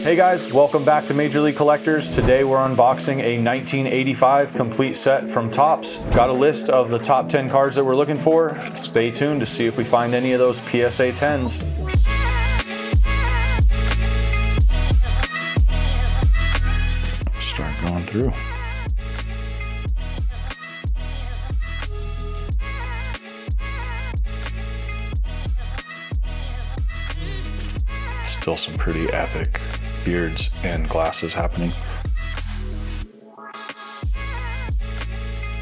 Hey guys, welcome back to Major League Collectors. Today we're unboxing a 1985 complete set from Topps. Got a list of the top 10 cards that we're looking for. Stay tuned to see if we find any of those PSA 10s. Start going through. Still some pretty epic beards and glasses happening.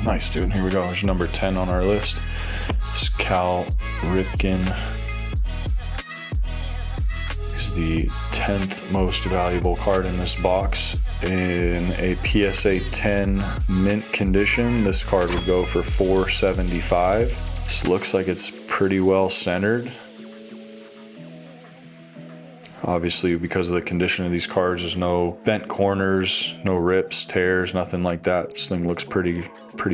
Nice, dude. Here we go. There's number 10 on our list. It's Cal Ripken. He's the 10th most valuable card in this box. In a PSA 10 mint condition, this card would go for $475. This looks like it's pretty well centered. Obviously, because of the condition of these cards, there's no bent corners, no rips, tears, nothing like that. This thing looks pretty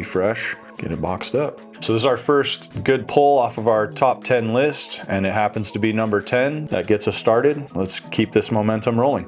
fresh. Get it boxed up. So this is our first good pull off of our top 10 list, and it happens to be number 10. That gets us started. Let's keep this momentum rolling.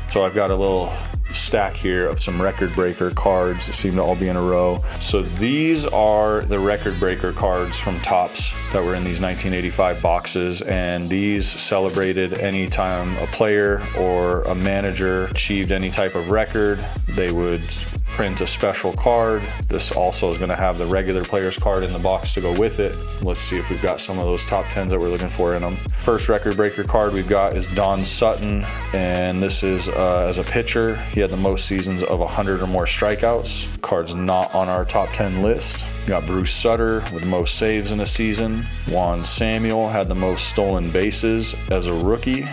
So I've got a little stack here of some record breaker cards that seem to all be in a row. So these are the record breaker cards from Topps that were in these 1985 boxes, and these celebrated any time a player or a manager achieved any type of record, they would print a special card. This also is going to have the regular player's card in the box to go with it. Let's see if we've got some of those top 10s that we're looking for in them. First record breaker card we've got is Don Sutton, and this is as a pitcher. He had the most seasons of 100 or more strikeouts. Card's not on our top 10 list. We got Bruce Sutter with the most saves in a season. Juan Samuel had the most stolen bases as a rookie.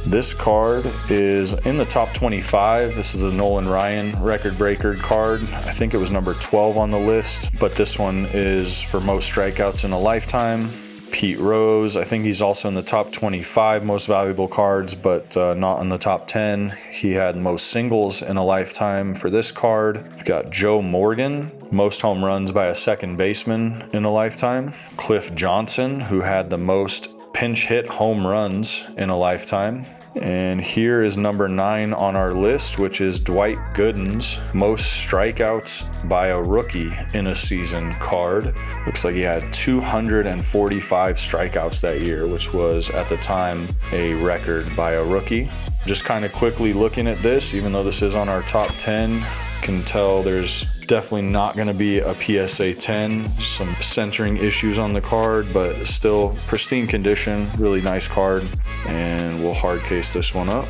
This card is in the top 25. This is a Nolan Ryan record breaker card. I think it was number 12 on the list, but this one is for most strikeouts in a lifetime. Pete Rose, I think he's also in the top 25 most valuable cards, but not in the top 10. He had most singles in a lifetime for this card. We've got Joe Morgan, most home runs by a second baseman in a lifetime. Cliff Johnson, who had the most pinch hit home runs in a lifetime. And here is number 9 on our list, which is Dwight Gooden's most strikeouts by a rookie in a season card. Looks like he had 245 strikeouts that year, which was at the time a record by a rookie. Just kind of quickly looking at this, even though this is on our top 10, can tell there's definitely not going to be a PSA 10. Some centering issues on the card, but still pristine condition. Really nice card, and we'll hard case this one up.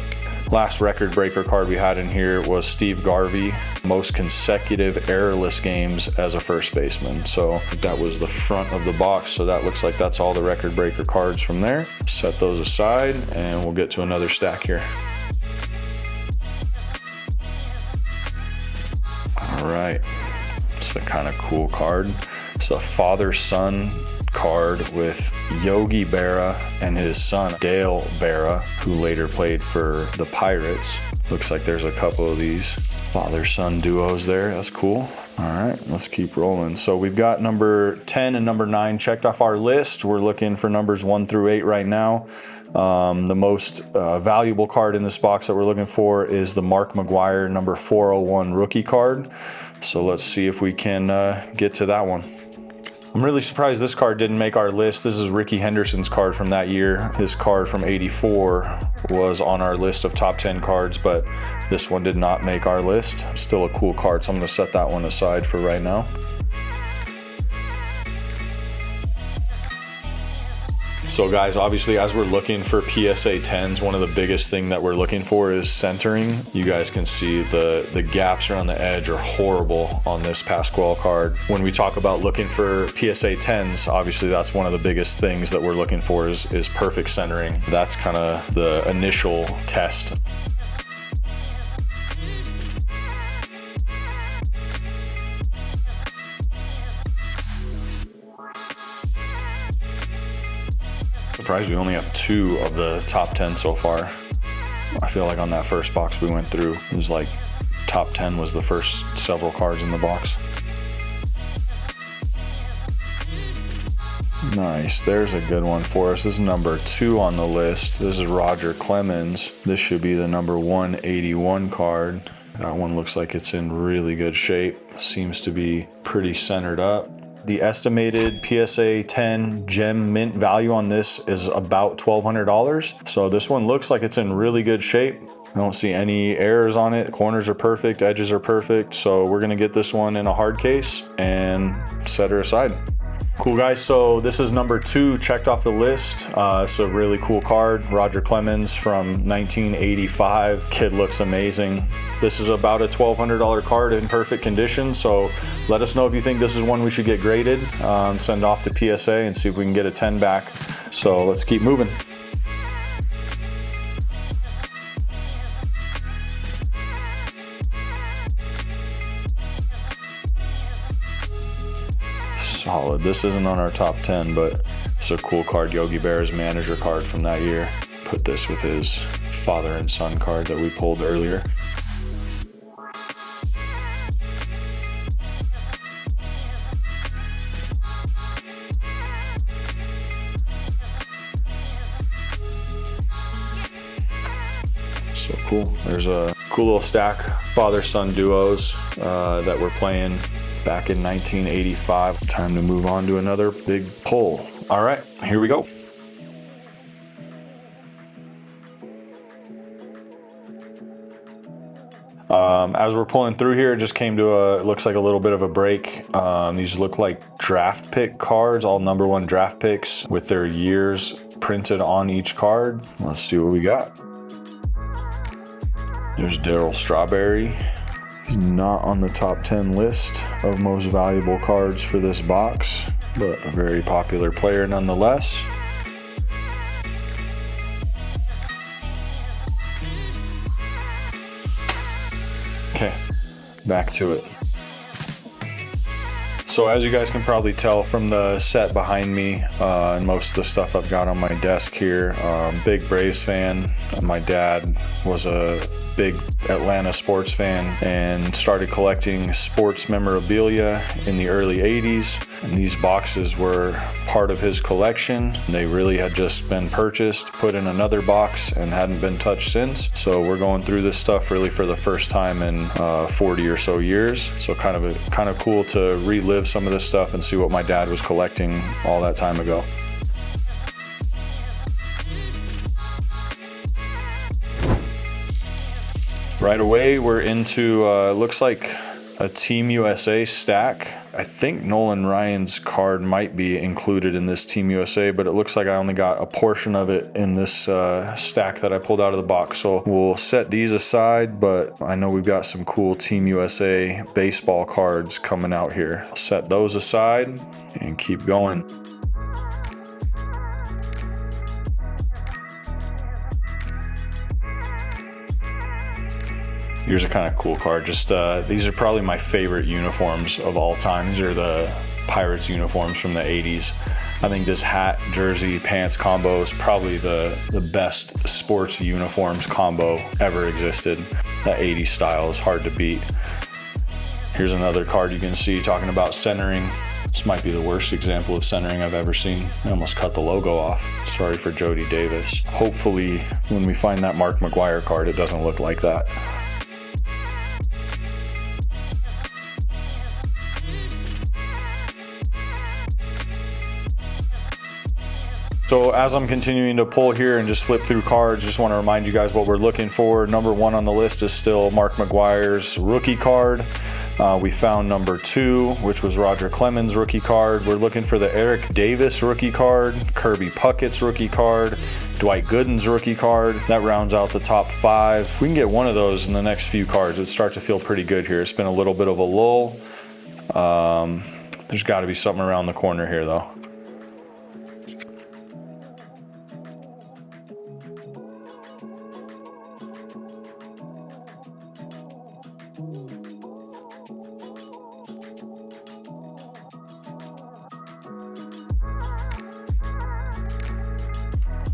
Last record breaker card we had in here was Steve Garvey, most consecutive errorless games as a first baseman. So that was the front of the box. So that looks like that's all the record breaker cards from there. Set those aside and we'll get to another stack here. All right, it's a kind of cool card. It's a father-son card with Yogi Berra and his son Dale Berra, who later played for the Pirates. Looks like there's a couple of these father-son duos there. That's cool. All right, let's keep rolling. So we've got number 10 and number 9 checked off our list. We're looking for numbers 1 through 8 right now. The most valuable card in this box that we're looking for is the Mark McGuire number 401 rookie card. So let's see if we can get to that one. I'm really surprised this card didn't make our list. This is Rickey Henderson's card from that year. His card from '84 was on our list of top 10 cards, but this one did not make our list. Still a cool card, so I'm going to set that one aside for right now. So guys, obviously as we're looking for PSA 10s, one of the biggest thing that we're looking for is centering. You guys can see the gaps around the edge are horrible on this Pascual card. When we talk about looking for PSA 10s, obviously that's one of the biggest things that we're looking for is perfect centering. That's kind of the initial test. Surprised we only have 2 of the top 10 so far. I feel like on that first box we went through, it was like top 10 was the first several cards in the box. Nice, there's a good one for us. This is number 2 on the list. This is Roger Clemens. This should be the number 181 card. That one looks like it's in really good shape. Seems to be pretty centered up. The estimated PSA 10 gem mint value on this is about $1,200. So this one looks like it's in really good shape. I don't see any errors on it. Corners are perfect, edges are perfect. So we're gonna get this one in a hard case and set her aside. Cool guys, so this is number 2 checked off the list. It's a really cool card. Roger Clemens from 1985. Kid looks amazing. This is about a $1,200 card in perfect condition. So let us know if you think this is one we should get graded. Send off to PSA and see if we can get a 10 back. So let's keep moving. Solid. This isn't on our top 10, but it's a cool card. Yogi Berra's manager card from that year. Put this with his father and son card that we pulled earlier. So cool. There's a cool little stack father-son duos that we're playing back in 1985. Time to move on to another big pull. All right, here we go. As we're pulling through here, it just came to it looks like a little bit of a break. These look like draft pick cards, all number 1 draft picks with their years printed on each card. Let's see what we got. There's Darryl Strawberry. He's not on the top 10 list of most valuable cards for this box, but a very popular player nonetheless. Okay, back to it. So as you guys can probably tell from the set behind me and most of the stuff I've got on my desk here, big Braves fan. My dad was a big Atlanta sports fan and started collecting sports memorabilia in the early 80s. And these boxes were part of his collection. They really had just been purchased, put in another box, and hadn't been touched since. So we're going through this stuff really for the first time in 40 or so years. So kind of cool to relive some of this stuff and see what my dad was collecting all that time ago. Right away, we're into, looks like a Team USA stack. I think Nolan Ryan's card might be included in this Team USA, but it looks like I only got a portion of it in this stack that I pulled out of the box. So we'll set these aside, but I know we've got some cool Team USA baseball cards coming out here. I'll set those aside and keep going. Here's a kind of cool card. Just these are probably my favorite uniforms of all time. These are the Pirates uniforms from the 80s. I think this hat, jersey, pants combo is probably the best sports uniforms combo ever existed. That 80s style is hard to beat. Here's another card you can see talking about centering. This might be the worst example of centering I've ever seen. I almost cut the logo off. Sorry for Jody Davis. Hopefully when we find that Mark McGuire card, it doesn't look like that. So as I'm continuing to pull here and just flip through cards, just want to remind you guys what we're looking for. Number 1 on the list is still Mark McGuire's rookie card. We found number 2, which was Roger Clemens' rookie card. We're looking for the Eric Davis rookie card, Kirby Puckett's rookie card, Dwight Gooden's rookie card. That rounds out the top 5. If we can get one of those in the next few cards, it'd start to feel pretty good here. It's been a little bit of a lull. There's got to be something around the corner here though.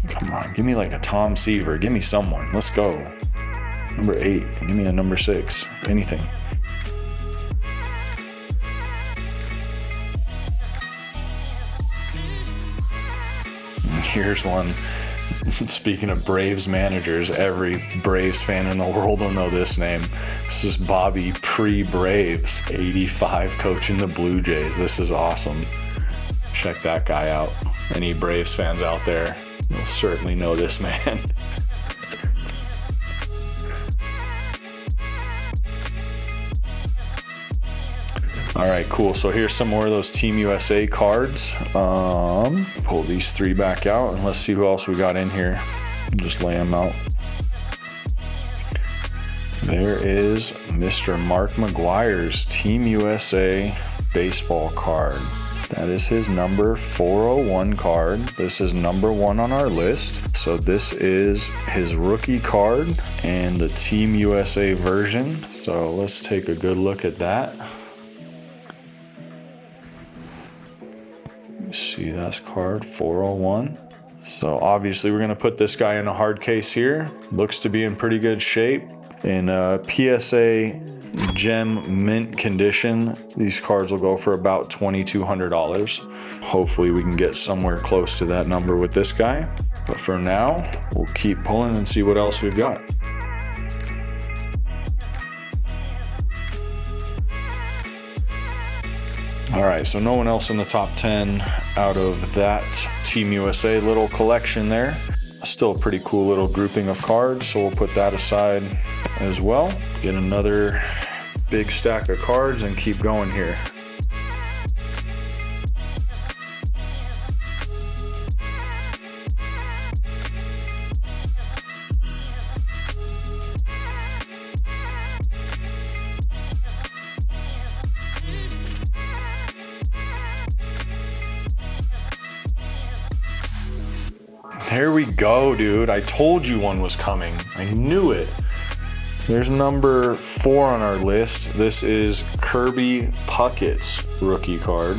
Come on, give me like a Tom Seaver. Give me someone. Let's go. Number 8. Give me a number 6. Anything. Here's one. Speaking of Braves managers, every Braves fan in the world will know this name. This is Bobby pre-Braves, 85, coaching the Blue Jays. This is awesome. Check that guy out. Any Braves fans out there will certainly know this man. All right, cool. So here's some more of those Team USA cards. Pull these 3 back out and let's see who else we got in here. Just lay them out. There is Mr. Mark McGuire's Team USA baseball card. That is his number 401 card. This is number 1 on our list. So this is his rookie card and the Team USA version. So let's take a good look at that. See, that's card 401. So obviously we're going to put this guy in a hard case here. Looks to be in pretty good shape. In PSA gem mint condition, these cards will go for about $2,200. Hopefully we can get somewhere close to that number with this guy. But for now, we'll keep pulling and see what else we've got. All right, so no one else in the top 10 out of that Team USA little collection there. Still a pretty cool little grouping of cards, so we'll put that aside as well. Get another big stack of cards and keep going here. There we go, dude. I told you one was coming. I knew it. There's number 4 on our list. This is Kirby Puckett's rookie card.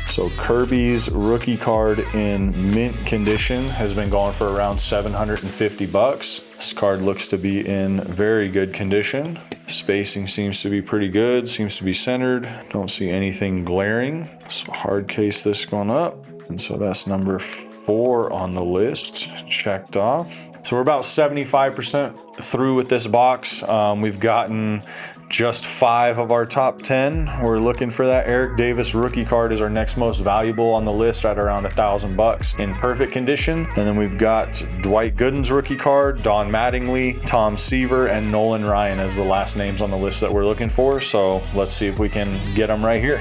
So Kirby's rookie card in mint condition has been going for around $750. This card looks to be in very good condition. Spacing seems to be pretty good, seems to be centered. Don't see anything glaring. So hard case this going up. And so that's number 4 on the list, checked off. So we're about 75% through with this box. We've gotten just 5 of our top 10. We're looking for that Eric Davis rookie card is our next most valuable on the list at around $1,000 in perfect condition. And then we've got Dwight Gooden's rookie card, Don Mattingly, Tom Seaver, and Nolan Ryan as the last names on the list that we're looking for. So let's see if we can get them right here.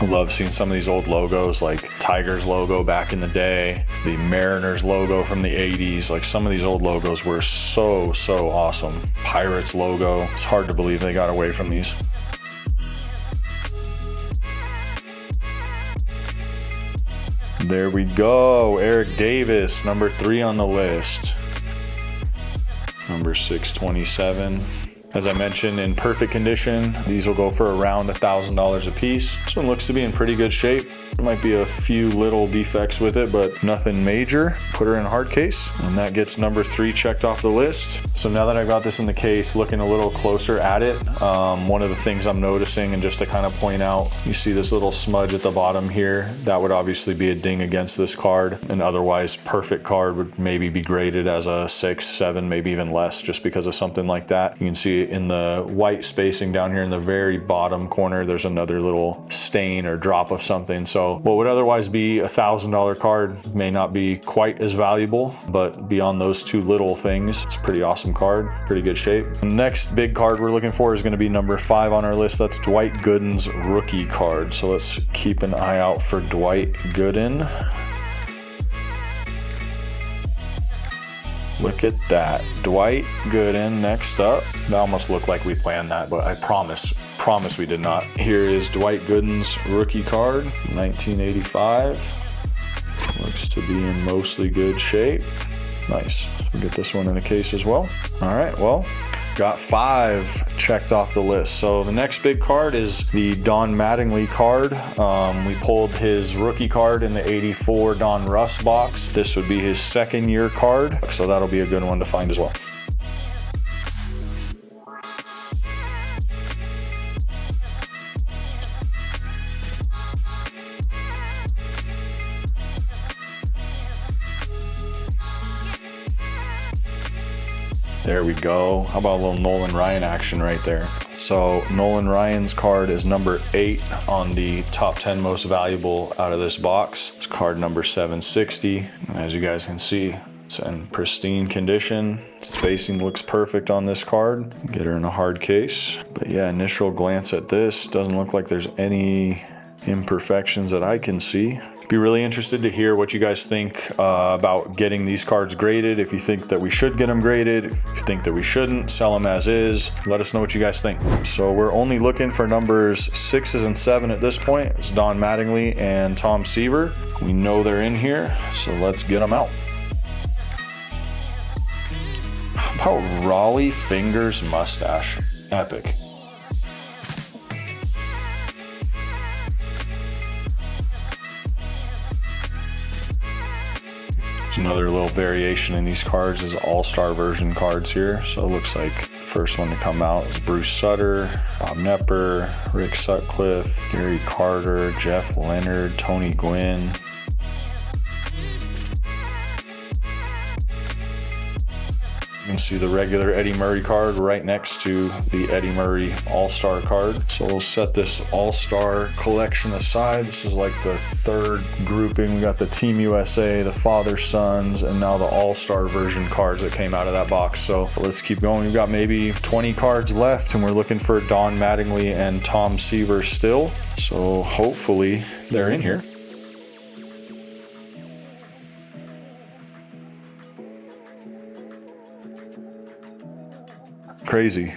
I love seeing some of these old logos, like Tigers logo back in the day, the Mariners logo from the 80s. Like some of these old logos were so awesome. Pirates logo. It's hard to believe they got away from these. There we go. Eric Davis, number 3 on the list. Number 627. As I mentioned, in perfect condition, these will go for around $1,000 a piece. This one looks to be in pretty good shape. There might be a few little defects with it, but nothing major. Put her in a hard case, and that gets number 3 checked off the list. So now that I got this in the case, looking a little closer at it, one of the things I'm noticing, and just to kind of point out, you see this little smudge at the bottom here. That would obviously be a ding against this card. An otherwise perfect card would maybe be graded as a 6, 7, maybe even less, just because of something like that. You can see in the white spacing down here in the very bottom corner, there's another little stain or drop of something. So what would otherwise be a $1,000 card may not be quite as valuable, but beyond those 2 little things, it's a pretty awesome card, pretty good shape. The next big card we're looking for is going to be number 5 on our list. That's Dwight Gooden's rookie card. So let's keep an eye out for Dwight Gooden. Look at that. Dwight Gooden next up. That almost looked like we planned that, but I promise we did not. Here is Dwight Gooden's rookie card, 1985. Looks to be in mostly good shape. Nice. We'll get this one in a case as well. All right, well, got 5 checked off the list. So the next big card is the Don Mattingly card. We pulled his rookie card in the 84 Don Russ box. This would be his 2nd year card, so that'll be a good one to find as well. There we go. How about a little Nolan Ryan action right there? So Nolan Ryan's card is number 8 on the top 10 most valuable out of this box. It's card number 760. And as you guys can see, it's in pristine condition. Spacing looks perfect on this card. Get her in a hard case. But yeah, initial glance at this, doesn't look like there's any imperfections that I can see. Be really interested to hear what you guys think about getting these cards graded. If you think that we should get them graded, if you think that we shouldn't, sell them as is. Let us know what you guys think. So we're only looking for numbers 6 and 7 at this point. It's Don Mattingly and Tom Seaver. We know they're in here, so let's get them out. How about Raleigh Fingers Mustache? Epic. Another little variation in these cards is all-star version cards here. So it looks like the first one to come out is Bruce Sutter, Bob Knepper, Rick Sutcliffe, Gary Carter, Jeff Leonard, Tony Gwynn. You can see the regular Eddie Murray card right next to the Eddie Murray All-Star card. So we'll set this All-Star collection aside. This is like the third grouping. We got the Team USA, the Father Sons, and now the All-Star version cards that came out of that box. So let's keep going. We've got maybe 20 cards left, and we're looking for Don Mattingly and Tom Seaver still. So hopefully they're in here. Crazy.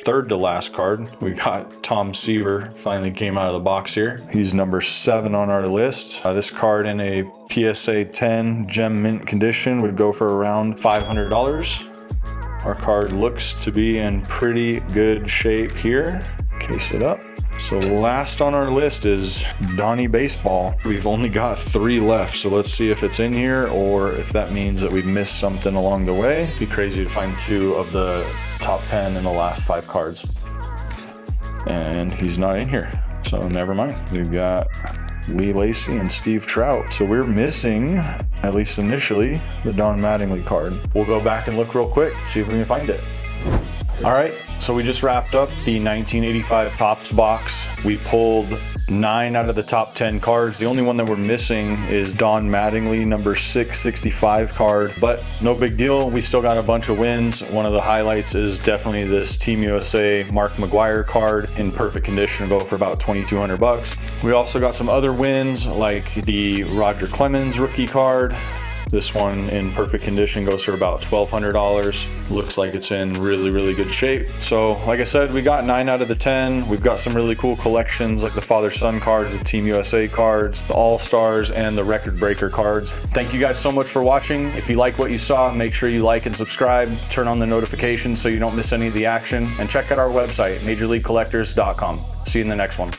Third to last card, we got Tom Seaver, finally came out of the box here. He's number 7 on our list. This card in a PSA 10 gem mint condition would go for around $500. Our card looks to be in pretty good shape here. Case it up. So last on our list is Donnie Baseball. We've only got 3 left, so let's see if it's in here or if that means that we've missed something along the way. It'd be crazy to find 2 of the top 10 in the last 5 cards. And he's not in here, so never mind. We've got Lee Lacy and Steve Trout. So we're missing, at least initially, the Don Mattingly card. We'll go back and look real quick, see if we can find it. All right, so we just wrapped up the 1985 Topps box. We pulled 9 out of the top 10 cards. The only one that we're missing is Don Mattingly, number 665 card, but no big deal. We still got a bunch of wins. One of the highlights is definitely this Team USA Mark McGuire card in perfect condition, go for about $2,200. We also got some other wins like the Roger Clemens rookie card. This one in perfect condition goes for about $1,200. Looks like it's in really, really good shape. So like I said, we got 9 out of the 10. We've got some really cool collections like the Father-Son cards, the Team USA cards, the All-Stars, and the Record Breaker cards. Thank you guys so much for watching. If you like what you saw, make sure you like and subscribe. Turn on the notifications so you don't miss any of the action. And check out our website, MajorLeagueCollectors.com. See you in the next one.